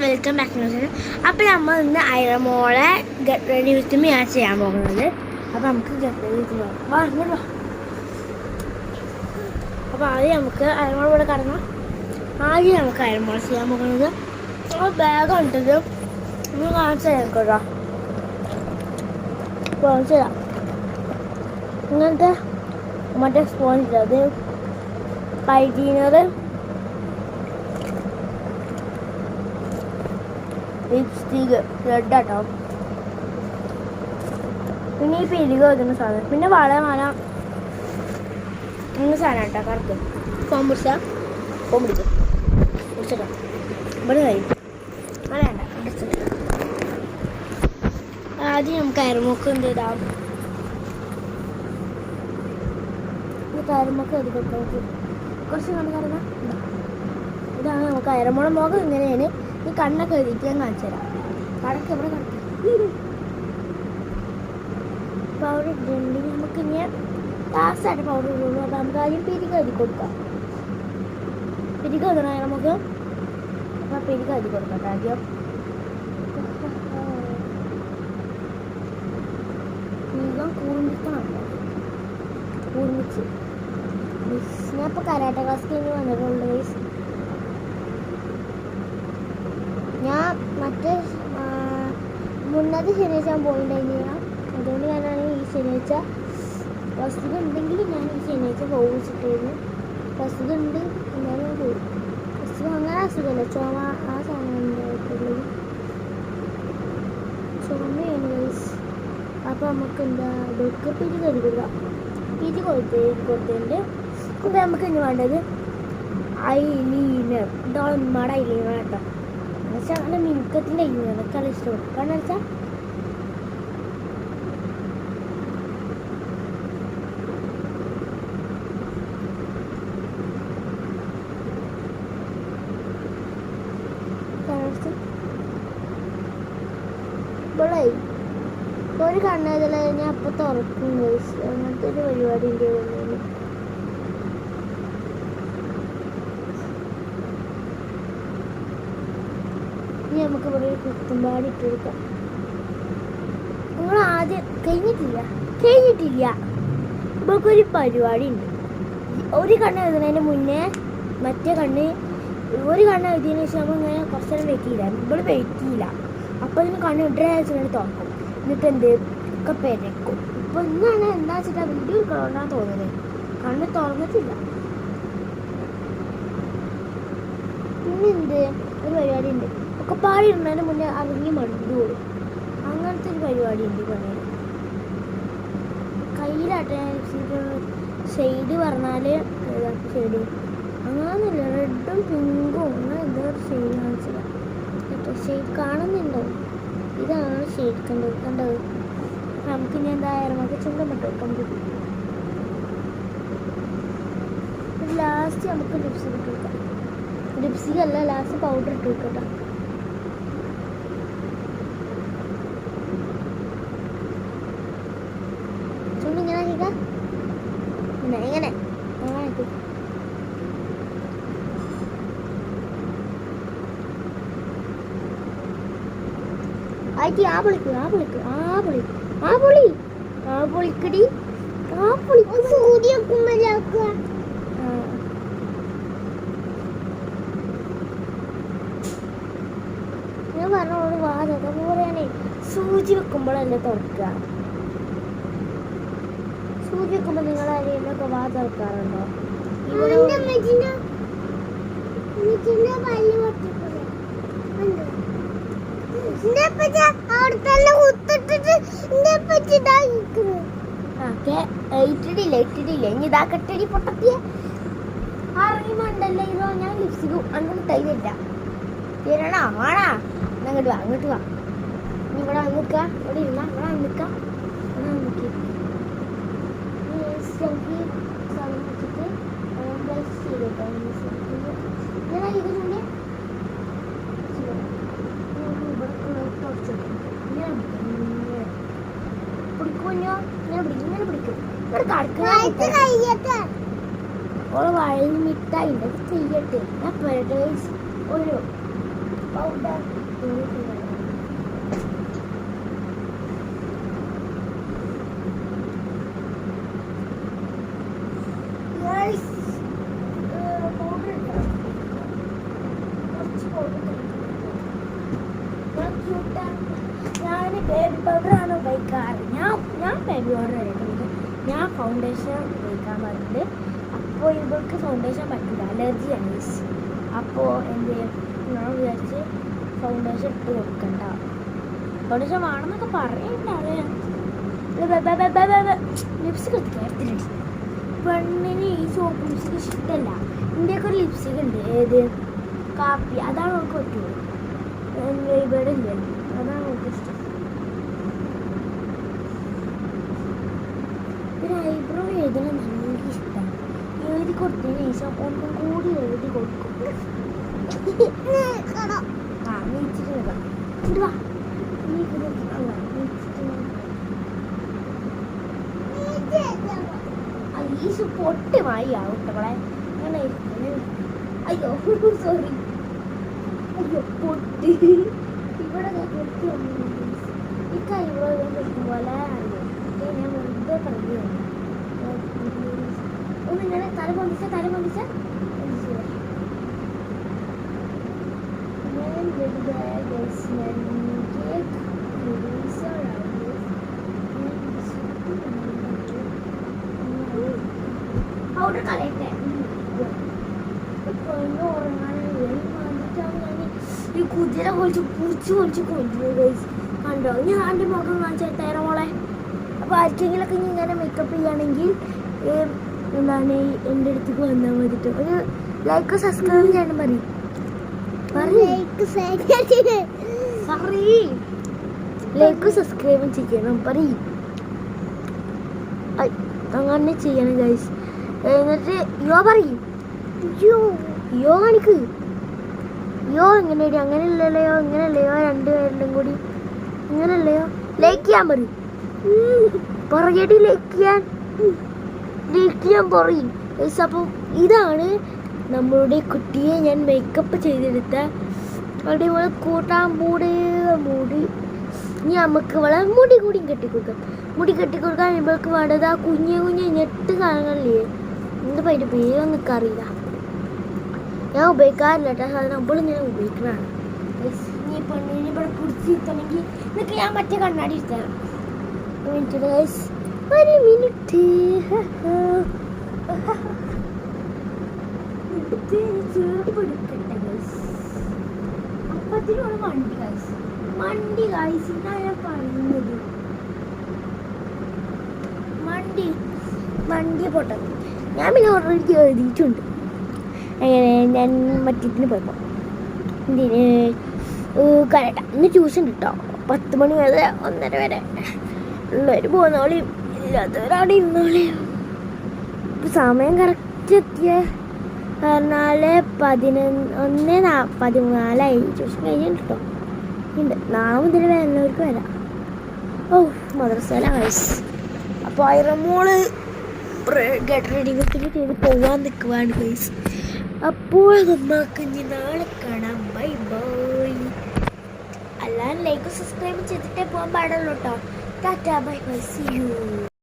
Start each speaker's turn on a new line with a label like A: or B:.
A: Welcome back to channel. അപ്പോൾ നമ്മൾ ഇന്ന് ഐറമോളെ ഗെറ്റ് റെഡി വിത്ത് മീ ആണ് ചെയ്യാൻ പോകുന്നത്. അപ്പോൾ നമുക്ക് ഗെറ്റ് റെഡി വിത്ത് മീ വാ. അപ്പോൾ ആദ്യം നമുക്ക് ഐറമോൾ ഇവിടെ കടന്നു. ആദ്യം നമുക്ക് ഐറമോൾ ചെയ്യാൻ പോകുന്നത് ബാഗ് ഉണ്ടത് നമ്മൾ കാണിച്ചു തരാം കേട്ടോ. കാണിച്ചു തരാം. ഇങ്ങനത്തെ മറ്റേ സ്പോഞ്ച് അത് പൈറ്റീനർ ലിപ്സ്റ്റിക്ക് റെഡാട്ടോ. പിന്നെ ഈ പിരിക് വെക്കുന്ന സാധനം, പിന്നെ വളമാല ഇങ്ങനെ സാധനം കേട്ടോ. കറക്റ്റ് ഫോം പിടിച്ചാൽ പിടിച്ചോ ഇവിടെ കഴിയും. വേണ്ട പിടിച്ചിട്ട് ആദ്യം നമുക്ക് അരമുക്ക് എന്ത് ചെയ്താം. അരമുക്ക് അത് നമുക്ക് കുറച്ച് കണക്കാറുന്ന ഇതാണ് നമുക്ക് അരമുള മുഖം ഇങ്ങനെയാണ്. ഈ കണ്ണൊക്കെ എഴുതിയിട്ട് ഞാൻ കാണിച്ചു തരാം. കടക്ക് എവിടെ കടക്ക് പൗഡർ ഇട്ടുണ്ടെങ്കിൽ നമുക്ക് ഇനി ലാസ്റ്റായിട്ട് പൗഡർ ഇടുള്ളൂ. അപ്പം നമുക്ക് ആദ്യം പിരിക് എഴുതി കൊടുക്കാം. പിരിക് എഴുതണേ നമുക്ക്. അപ്പം പിരിക് എഴുതി കൊടുക്കാം ആദ്യം. പിരികം കൂർമിച്ച് ഞാൻ ഇപ്പോൾ കരാട്ട ക്ലാസ് കഴിഞ്ഞ് വന്നിട്ടുണ്ട്. ഞാൻ മറ്റേ മുന്നത്തെ ശനിയാഴ്ച ഞാൻ പോയിട്ടുണ്ടായിരുന്നില്ല. അതുകൊണ്ട് ഞാനാണ് ഈ ശനിയാഴ്ച വസ്തുത ഉണ്ടെങ്കിൽ ഞാൻ ഈ ശനിയാഴ്ച പോയിച്ചിട്ടായിരുന്നു. വസ്തുത ഉണ്ട് എന്നാലും പോയി. വസ്തുത അങ്ങനെ അസുഖമല്ല, ചുമ ആ സാധനം ഉണ്ടായിട്ടുള്ളത് ചുമയാണ് ഗൈസ്. അപ്പോൾ നമുക്ക് എന്താ ഇതൊക്കെ പിരി കൊടുക്കുക. പിരി കൊടുത്തതിൻ്റെ അപ്പോൾ നമുക്ക് ഇനി വേണ്ടത് ഐലീനർ. ഇതാണ് ഉമ്മയുടെ ഐലീനർ കേട്ടോ. എന്നുവെച്ചാൽ അങ്ങനെ മിനുക്കത്തിൻ്റെ ഐലീനർ എനിക്ക് അത് ഇഷ്ടപ്പെടും. കാരണം വെച്ചാൽ ഒരു കണ്ണതിൽ ഞാൻ അപ്പോൾ തുറക്കും. അങ്ങനത്തെ ഒരു പരിപാടി ഉണ്ട്. ഇനി നമുക്ക് ഇവിടെ ഒരു കുത്തുംപാടി ഇട്ട് കൊടുക്കാം. നിങ്ങൾ ആദ്യം കഴിഞ്ഞിട്ടില്ല നമുക്കൊരു പരിപാടി ഉണ്ട്. ഒരു കണ്ണ് എഴുതുന്നതിന് മുന്നേ മറ്റേ കണ്ണ് ഒരു കണ്ണ് എഴുതിയതിന് ശേഷം നമ്മൾ ഇങ്ങനെ കുറച്ച് നേരം വെയിറ്റ് ചെയ്യില്ല. ഇവിടെ വെയിറ്റ് ചെയ്യില്ല. അപ്പോൾ ഇതിന് കണ്ണ് ഇടയാഴ്ച തുറക്കും. എന്നിട്ട് എന്ത് ഒക്കെ പെരക്കും. ഇപ്പൊ ഇന്നാണ് എന്താ വെച്ചിട്ടാ വീഡിയോ എടുക്കണമെന്നാണ് തോന്നുന്നത്. കണ്ണ് തുറന്നിട്ടില്ല. പിന്നെ എന്ത് ഒരു പരിപാടി ഉണ്ട്. ഒക്കെ പാടി ഇടുന്നതിന് മുന്നേ അറിഞ്ഞ് മടുത്തോളും. അങ്ങനത്തെ ഒരു പരിപാടി ഉണ്ട്. പണിയിൽ കയ്യിലാട്ടെ ഷെയ്ഡ് പറഞ്ഞാൽ ഷെയ്ഡ് അങ്ങനൊന്നുമില്ല. റെഡും പിങ്കും അങ്ങനെ എന്തോ ഒരു ഷെയ്ഡ് കാണിച്ചില്ല. ഷെയ്ഡ് കാണുന്നുണ്ടോ? ഇതാണ് ഷെയ്ഡ് കണ്ടത്. നമുക്ക് ഇനി എന്തായാലും നമുക്ക് ചുണ്ടം ഇട്ട് വെക്കാൻ പറ്റും. ലാസ്റ്റ് നമുക്ക് ലിപ്സ്റ്റിക് ഇട്ട് വെക്കാം. ലിപ്സ്റ്റിക് അല്ല, ലാസ്റ്റ് പൗഡർ ഇട്ട് വെക്കട്ടോ. ചുണ്ട് ഇങ്ങനെ ആക്കിക്കാം. ഇങ്ങനെ ആയിട്ട് ആ പൊളിക്കടി ഞാൻ പറഞ്ഞോട് വാ തുറക്കാൻ പറയാനേ. സൂചി വെക്കുമ്പോഴല്ലേ തുറക്കുക. സൂചി വെക്കുമ്പോൾ നിങ്ങൾ ആരെയൊക്കെ വാ തുറക്കാറുണ്ടോ? ഇട്ടിട്ടില്ല ഇനി ഇതാക്കട്ടടി പൊട്ടത്തിയ അറിയുന്നുണ്ടല്ലോ. ഇതോ ഞാൻ ലിപ്സ്റ്റിക് അങ്ങനെ തൈരില്ല തരണ ആണാ. അങ്ങോട്ട് വാ ഇനി ഇവിടെ നിൽക്ക. ഇവിടെ ഇരുന്ന ഇവിടെ നിൽക്കാം. ഓള് വഴി മിഠായി ചെയ്യട്ടെ. ഞാൻ ഒരു പൗഡർ ഞാൻ ബേബി പൗഡറാണ് ഉപയോഗിക്കാറ്. ഞാൻ ബേബി പൗഡർ കഴിക്കുന്നത്. ഞാൻ ഫൗണ്ടേഷൻ ഉപയോഗിക്കാൻ പാടുണ്ട്. അപ്പോൾ ഇവർക്ക് ഫൗണ്ടേഷൻ പറ്റില്ല, അലർജിയാണ്. അപ്പോൾ എന്ത് ചെയ്യും, ഞാൻ വിചാരിച്ച് ഫൗണ്ടേഷൻ ഇട്ട് കൊടുക്കണ്ട. ഫൗണ്ടേഷൻ വേണമെന്നൊക്കെ പറയുന്നുണ്ടാവേ. ലിപ്സ്റ്റിക് എടുത്തിട്ടുണ്ട്. പെണ്ണിന് ഈ സോപ്പ് ലിപ്സ്റ്റിക് ഇഷ്ടമല്ല. ഇന്ത്യക്ക് ഒരു ലിപ്സ്റ്റിക് ഉണ്ട്, ഏത് കാപ്പി, അതാണ് നമുക്ക് പറ്റുള്ളൂ. ഇവിടെ ഇല്ല, അതാണ് നമുക്ക് ഇഷ്ടം. പിന്നെ ഐബ്രോ എഴുതണം എനിക്ക് ഇഷ്ടമാണ്. എഴുതി കൊടുത്തതിന് ശേഷം ഒന്നും കൂടി എഴുതി കൊടുക്കും. ആ നീച്ചിട്ട് വാ, ഇടുവാ ഈശു പൊട്ടുമായി ആവട്ടെ. അങ്ങനെ അയ്യോ സോറി, അയ്യോ പൊട്ടി. ഇവിടെ പൊട്ടി ഈ കൈബ്രോ വെക്കും പോലെ അറിയാം. ഞാൻ വെറുതെ പറയുകയാണ്. ഒന്നിങ്ങനെ തല പൊന്തിച്ച പൗഡർ കളയട്ടെ. ഈ കുതിര പൊളിച്ച് കൊല്ലുന്നു കണ്ടോ. ഞാൻ എൻ്റെ മുഖം കാണിച്ചാൽ തേര മോളെ. അപ്പോൾ ആർക്കെങ്കിലൊക്കെ ഇങ്ങനെ മേക്കപ്പ് ചെയ്യുകയാണെങ്കിൽ എന്താണ് എൻ്റെ അടുത്തേക്ക് വന്നാൽ മതിട്ട് ഒരു ലൈക്ക് സബ്സ്ക്രൈബ് ചെയ്യണം. ലൈക്ക് സബ്സ്ക്രൈബ് ചെയ്യണം അങ്ങനെ ചെയ്യണം ഗൈസ്. എന്നിട്ട് യോ കാണിക്ക്. യോ എങ്ങനെയാണ്, അങ്ങനെയല്ലല്ലോ, ഇങ്ങനെയല്ലയോ, രണ്ടുപേരുടെയും കൂടി ഇങ്ങനെയല്ലയോ. ലൈക്ക് ചെയ്യാൻ പറയടി, ലൈക്ക് ചെയ്യാൻ പറയും. അപ്പം ഇതാണ് നമ്മളുടെ കുട്ടിയെ ഞാൻ മേക്കപ്പ് ചെയ്തെടുത്ത അതേപോലെ കൂട്ടാൻ മുടി. ഇനി നമുക്ക് വളരെ മുടി കൂടി കെട്ടിക്കൊടുക്കാൻ ഇവൾക്ക് വേണ്ടത് ആ കുഞ്ഞു ഞെട്ട് സാധനങ്ങളില്ലേ, എന്താ അതിൻ്റെ പേരൊന്നും എനിക്ക് അറിയില്ല. ഞാൻ ഉപയോഗിക്കാറില്ല കേട്ടോ സാധനം. അപ്പോൾ ഞാൻ ഉപയോഗിക്കുന്നതാണ്. ഇനി പെണ്ണിനെ ഇവിടെ പിടിച്ചിരുത്തണമെങ്കിൽ എന്നൊക്കെ ഞാൻ മറ്റേ കണ്ണാടി ഇഷ്ടമാണ്. ഒരു മിനിറ്റ് ചെറുപ്പെടുക്കട്ടെ. അപ്പത്തിനോട് മണ്ടി ഗൈസ് ഇതാ ഞാൻ പറയുന്നത്. മണ്ടി പൊട്ടത് ഞാൻ പിന്നെ ഓൾറെഡി എഴുതിയിട്ടുണ്ട്. എങ്ങനെ ഞാൻ മറ്റത്തിന് പോയപ്പോൾ എന്തിന് കരട്ട ഇന്ന് ട്യൂഷൻ കിട്ടോ 10 മണി വരെ 1:30 വരെ. ഉള്ളവർ പോന്നോളിയും ഇല്ലാത്തവരവിടെ ഇരുന്നോളിയും. സമയം കറക്റ്റ് എത്തിയ 11:14 ട്യൂഷൻ കഴിഞ്ഞിട്ട് കേട്ടോ ഉണ്ട്. നാളെ മുതൽ വരുന്നവർക്ക് വരാം. മദ്രസയില വയസ്സ്. അപ്പോൾ ആയിരമോള് ഗെറ്റ് റെഡി ചെയ്ത് പോവാൻ നിൽക്കുവാണ് ഗൈസ്. അപ്പോൾ നമ്മൾക്ക് നാളെ കാണാം. Bye bye. എല്ലാവരും ലൈക്ക് സബ്സ്ക്രൈബ് ചെയ്തിട്ടേ പോകാൻ പാടുള്ളൂ കേട്ടോ. ടാറ്റാ ബൈ ബൈ, സീ യു.